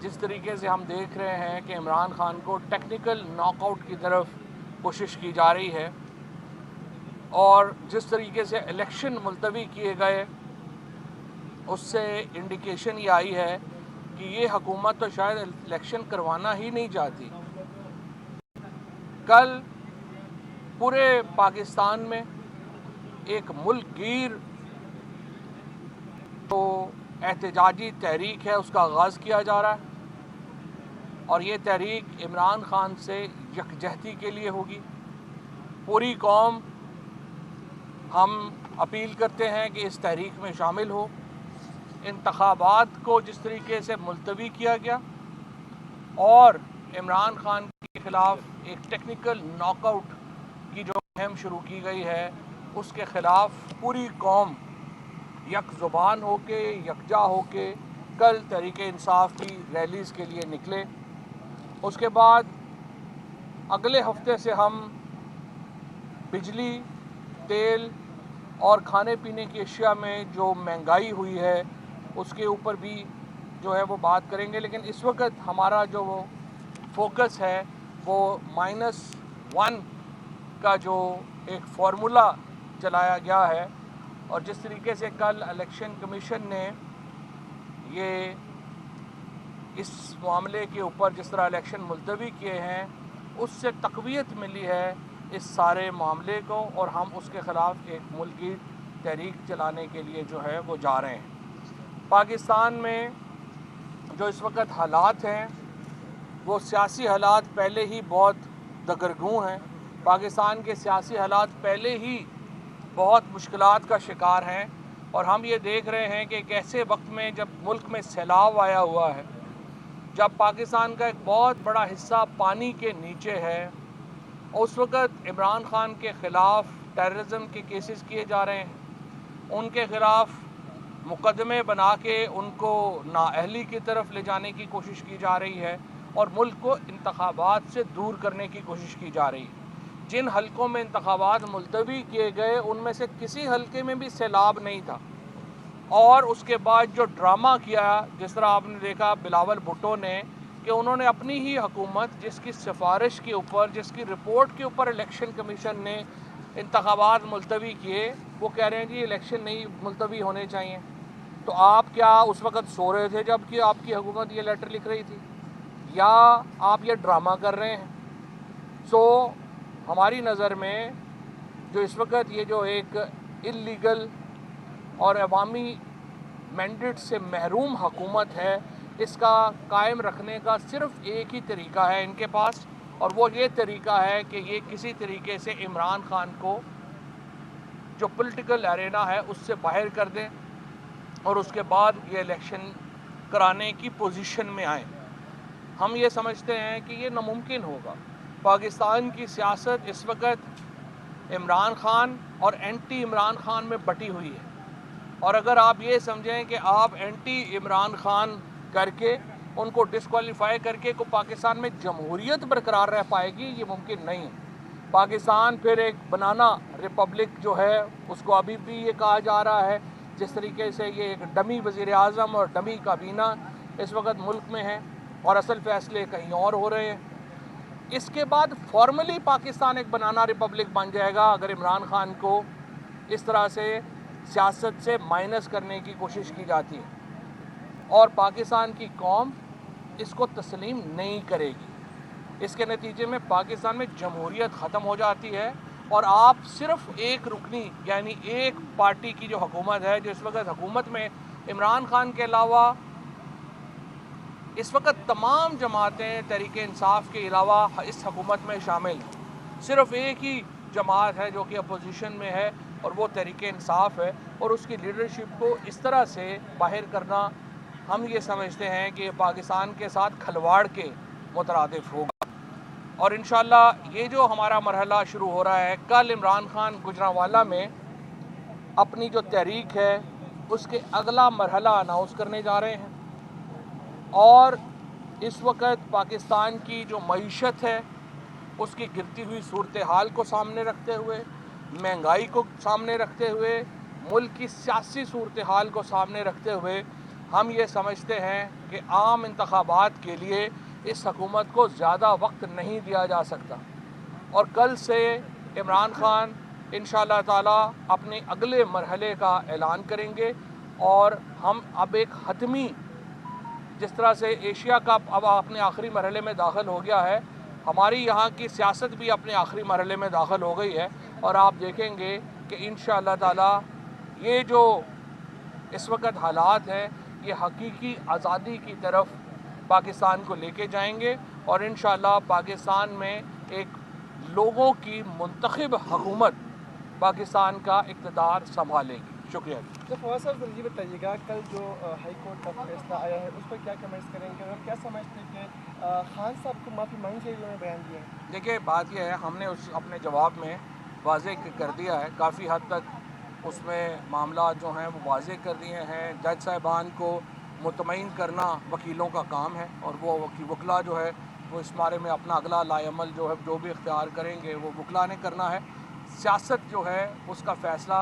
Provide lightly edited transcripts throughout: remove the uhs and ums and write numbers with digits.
जिस तरीके से हम देख रहे हैं कि इमरान खान को टेक्निकल नॉकआउट की तरफ कोशिश की जा रही है और जिस तरीके से इलेक्शन मुलतवी किए गए उससे इंडिकेशन ये आई है कि ये हुकूमत तो शायद इलेक्शन करवाना ही नहीं चाहती। कल पूरे पाकिस्तान में एक मुल्क गिर तो एहतजाजी तहरीक है उसका आगाज़ किया जा रहा है और ये तहरीक इमरान खान से यकजहती के लिए होगी। पूरी कौम हम अपील करते हैं कि इस तहरीक में शामिल हो। इंतखाबात को जिस तरीके से मुलतवी किया गया और इमरान खान के ख़िलाफ़ एक टेक्निकल नॉकआउट की जो मुहिम शुरू की गई है उसके ख़िलाफ़ पूरी कौम यकजुबान होके यकजा होके कल तहरीक इंसाफ की रैलीज़ के लिए निकले। उसके बाद अगले हफ्ते से हम बिजली, तेल और खाने पीने की अशिया में जो महंगाई हुई है उसके ऊपर भी जो है वो बात करेंगे। लेकिन इस वक्त हमारा जो वो फोकस है वो -1 का जो एक फार्मूला चलाया गया है और जिस तरीके से कल इलेक्शन कमीशन ने ये इस मामले के ऊपर जिस तरह इलेक्शन मुलतवी किए हैं उससे तक़वियत मिली है इस सारे मामले को और हम उसके ख़िलाफ़ एक मुल्की तहरीक चलाने के लिए जो है वो जा रहे हैं। पाकिस्तान में जो इस वक्त हालात हैं वो सियासी हालात पहले ही बहुत दगरगूं हैं। पाकिस्तान के सियासी हालात पहले ही बहुत मुश्किलात का शिकार हैं और हम ये देख रहे हैं कि एक ऐसे वक्त में जब मुल्क में सैलाब आया हुआ है, जब पाकिस्तान का एक बहुत बड़ा हिस्सा पानी के नीचे है, उस वक्त इमरान खान के ख़िलाफ़ टेररिज्म के केसेस किए जा रहे हैं, उनके ख़िलाफ़ मुकदमे बना के उनको नाअहली की तरफ ले जाने की कोशिश की जा रही है और मुल्क को इंतखाबात से दूर करने की कोशिश की जा रही है। जिन हलकों में इंतखाबात मुलतवी किए गए उनमें से किसी हलके में भी सैलाब नहीं था और उसके बाद जो ड्रामा किया जिस तरह आपने देखा बिलावल भुट्टो ने कि उन्होंने अपनी ही हुकूमत जिसकी सिफारिश के ऊपर जिसकी रिपोर्ट के ऊपर इलेक्शन कमीशन ने इंतखाबात मुलतवी किए वो कह रहे हैं जी इलेक्शन नहीं मुलतवी होने चाहिए। तो आप क्या उस वक़्त सो रहे थे जबकि आपकी हुकूमत ये लेटर लिख रही थी या आप ये ड्रामा कर रहे हैं? हमारी नज़र में जो इस वक्त ये जो एक इल्लीगल और अवामी मैंडेट से महरूम हुकूमत है इसका कायम रखने का सिर्फ़ एक ही तरीका है इनके पास और वो ये तरीका है कि ये किसी तरीके से इमरान खान को जो पॉलिटिकल एरेना है उससे बाहर कर दें और उसके बाद ये इलेक्शन कराने की पोजीशन में आए। हम ये समझते हैं कि ये नामुमकिन होगा। पाकिस्तान की सियासत इस वक्त इमरान खान और एंटी इमरान खान में बटी हुई है और अगर आप ये समझें कि आप एंटी इमरान खान करके उनको डिस्क्वालीफाई करके को पाकिस्तान में जमहूरियत बरकरार रह पाएगी, ये मुमकिन नहीं है। पाकिस्तान फिर एक बनाना रिपब्लिक जो है उसको अभी भी ये कहा जा रहा है। जिस तरीके से ये एक डमी वज़ीर आज़म और डमी काबीना इस वक्त मुल्क में है और असल फ़ैसले कहीं और हो रहे हैं। इसके बाद फॉर्मली पाकिस्तान एक बनाना रिपब्लिक बन जाएगा अगर इमरान खान को इस तरह से सियासत से माइनस करने की कोशिश की जाती है और पाकिस्तान की कौम इसको तस्लीम नहीं करेगी। इसके नतीजे में पाकिस्तान में जमहूरियत ख़त्म हो जाती है और आप सिर्फ़ एक रुकनी यानी एक पार्टी की जो हुकूमत है, जो इस वक्त हुकूमत में इमरान खान के अलावा इस वक्त तमाम जमातें तहरीक इंसाफ के अलावा इस हुकूमत में शामिल हैं, सिर्फ़ एक ही जमात है जो कि अपोजिशन में है और वो तहरीक इंसाफ है और उसकी लीडरशिप को इस तरह से बाहर करना हम ये समझते हैं कि पाकिस्तान के साथ खलवाड़ के मुतरादिफ होगा। और इंशाअल्लाह ये जो हमारा मरहला शुरू हो रहा है, कल इमरान खान गुजरांवाला में अपनी जो तहरीक है उसके अगला मरहला अनाउंस करने जा रहे हैं और इस वक्त पाकिस्तान की जो मईशत है उसकी गिरती हुई सूरत हाल को सामने रखते हुए, महंगाई को सामने रखते हुए, मुल्क की सियासी सूरत हाल को सामने रखते हुए ہم یہ سمجھتے ہیں کہ عام انتخابات کے لیے اس حکومت کو زیادہ وقت نہیں دیا جا سکتا، اور کل سے عمران خان انشاءاللہ تعالی اپنے اگلے مرحلے کا اعلان کریں گے، اور ہم اب ایک حتمی، جس طرح سے ایشیا کپ اب اپنے آخری مرحلے میں داخل ہو گیا ہے، ہماری یہاں کی سیاست بھی اپنے آخری مرحلے میں داخل ہو گئی ہے، اور آپ دیکھیں گے کہ انشاءاللہ تعالی یہ جو اس وقت حالات ہیں یہ حقیقی آزادی کی طرف پاکستان کو لے کے جائیں گے، اور انشاءاللہ پاکستان میں ایک لوگوں کی منتخب حکومت پاکستان کا اقتدار سنبھالے گی۔ شکریہ۔ تو فواز صاحب یہ بتائیے گا، کل جو ہائی کورٹ کا فیصلہ آیا ہے اس پر کیا کمنٹس کریں گے، اور کیا سمجھتے ہیں کہ خان صاحب کو معافی مانگنی چاہیے، انہوں نے بیان دیا ہے؟ دیکھیے بات یہ ہے، ہم نے اپنے جواب میں واضح کر دیا ہے، کافی حد تک اس میں معاملات جو ہیں وہ واضح کر دیے ہیں۔ جج صاحبان کو مطمئن کرنا وکیلوں کا کام ہے، اور وہ وکلا جو ہے وہ اس بارے میں اپنا اگلا لائے عمل جو ہے جو بھی اختیار کریں گے وہ وکلا نے کرنا ہے۔ سیاست جو ہے اس کا فیصلہ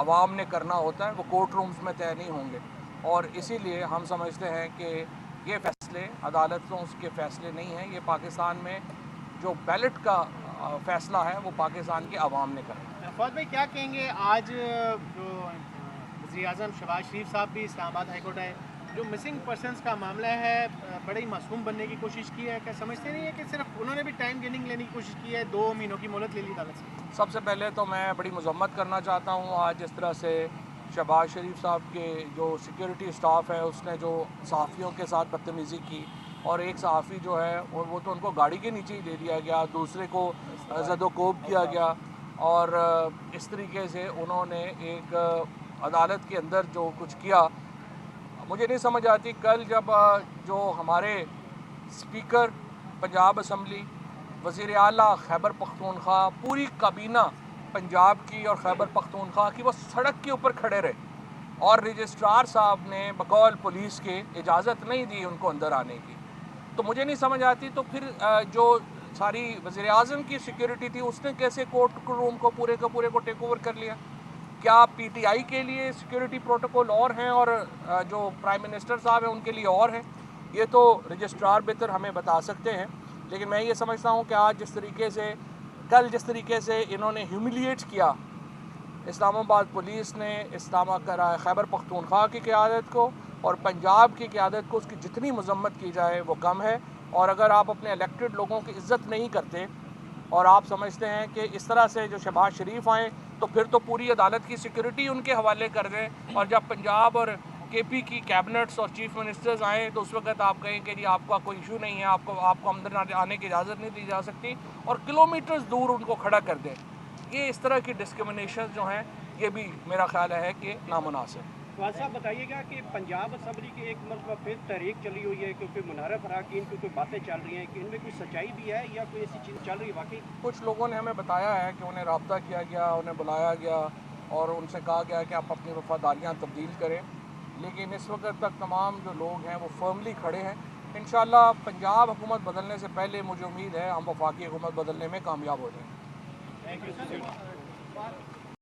عوام نے کرنا ہوتا ہے، وہ کورٹ رومز میں طے نہیں ہوں گے، اور اسی لیے ہم سمجھتے ہیں کہ یہ فیصلے عدالتوں کے فیصلے نہیں ہیں، یہ پاکستان میں جو بیلٹ کا فیصلہ ہے وہ پاکستان کے عوام نے کرنا ہے۔ فواد بھائی کیا کہیں گے، آج جو وزیر اعظم شہباز شریف صاحب بھی اسلام آباد ہائی کورٹ آئے، جو مسنگ پرسنس کا معاملہ ہے بڑے ہی معصوم بننے کی کوشش کی ہے، کیا سمجھتے نہیں ہے کہ صرف انہوں نے بھی ٹائم گیننگ لینے کی کوشش کی ہے، 2 مہینوں کی مہلت لے لی عدالت سے؟ سب سے پہلے تو میں بڑی مذمت کرنا چاہتا ہوں، آج جس طرح سے شہباز شریف صاحب کے جو سیکیورٹی سٹاف ہے اس نے جو صحافیوں کے ساتھ بدتمیزی کی، اور ایک صحافی جو ہے وہ تو ان کو گاڑی کے نیچے ہی دے دیا گیا، دوسرے کو زد و کوب کیا گیا، اور اس طریقے سے انہوں نے ایک عدالت کے اندر جو کچھ کیا مجھے نہیں سمجھ آتی۔ کل جب جو ہمارے اسپیکر پنجاب اسمبلی، وزیر اعلیٰ خیبر پختونخوا، پوری کابینہ پنجاب کی اور خیبر پختونخوا کی وہ سڑک کے اوپر کھڑے رہے، اور رجسٹرار صاحب نے بقول پولیس کے اجازت نہیں دی ان کو اندر آنے کی، تو مجھے نہیں سمجھ آتی تو پھر جو ساری وزیر اعظم کی سیکیورٹی تھی اس نے کیسے کورٹ روم کو پورے کو ٹیک اوور کر لیا؟ کیا پی ٹی آئی کے لیے سیکیورٹی پروٹوکول اور ہیں اور جو پرائم منسٹر صاحب ہیں ان کے لیے اور ہیں؟ یہ تو رجسٹرار بہتر ہمیں بتا سکتے ہیں، لیکن میں یہ سمجھتا ہوں کہ آج کل جس طریقے سے انہوں نے ہیوملیٹ کیا اسلام آباد پولیس نے خیبر پختونخوا کی قیادت کو اور پنجاب کی قیادت کو، اس کی جتنی مذمت کی جائے وہ کم ہے، اور اگر آپ اپنے الیکٹڈ لوگوں کی عزت نہیں کرتے اور آپ سمجھتے ہیں کہ اس طرح سے جو شہباز شریف آئیں تو پھر تو پوری عدالت کی سیکیورٹی ان کے حوالے کر دیں، اور جب پنجاب اور کے پی کی کیبنٹس اور چیف منسٹرز آئیں تو اس وقت آپ کہیں کہ جی آپ کا کوئی ایشو نہیں ہے، آپ کو اندر آنے کی اجازت نہیں دی جا سکتی، اور کلومیٹرز دور ان کو کھڑا کر دیں۔ یہ اس طرح کی ڈسکرمنیشن جو ہیں یہ بھی میرا خیال ہے کہ نامناسب۔ فواز صاحب بتائیے گا کہ پنجاب اسمبلی کی ایک مرتبہ پھر تحریک چلی ہوئی ہے کیونکہ منارہ فراقین کی کوئی باتیں چل رہی ہیں، کہ ان میں کوئی سچائی بھی ہے یا کوئی ایسی چیز چل رہی ہے واقعی؟ کچھ لوگوں نے ہمیں بتایا ہے کہ انہیں رابطہ کیا گیا، انہیں بلایا گیا اور ان سے کہا گیا کہ آپ اپنی وفاداریاں تبدیل کریں، لیکن اس وقت تک تمام جو لوگ ہیں وہ فرملی کھڑے ہیں۔ انشاءاللہ پنجاب حکومت بدلنے سے پہلے مجھے امید ہے ہم وفاقی حکومت بدلنے میں کامیاب ہو جائیں گے۔ Thank you.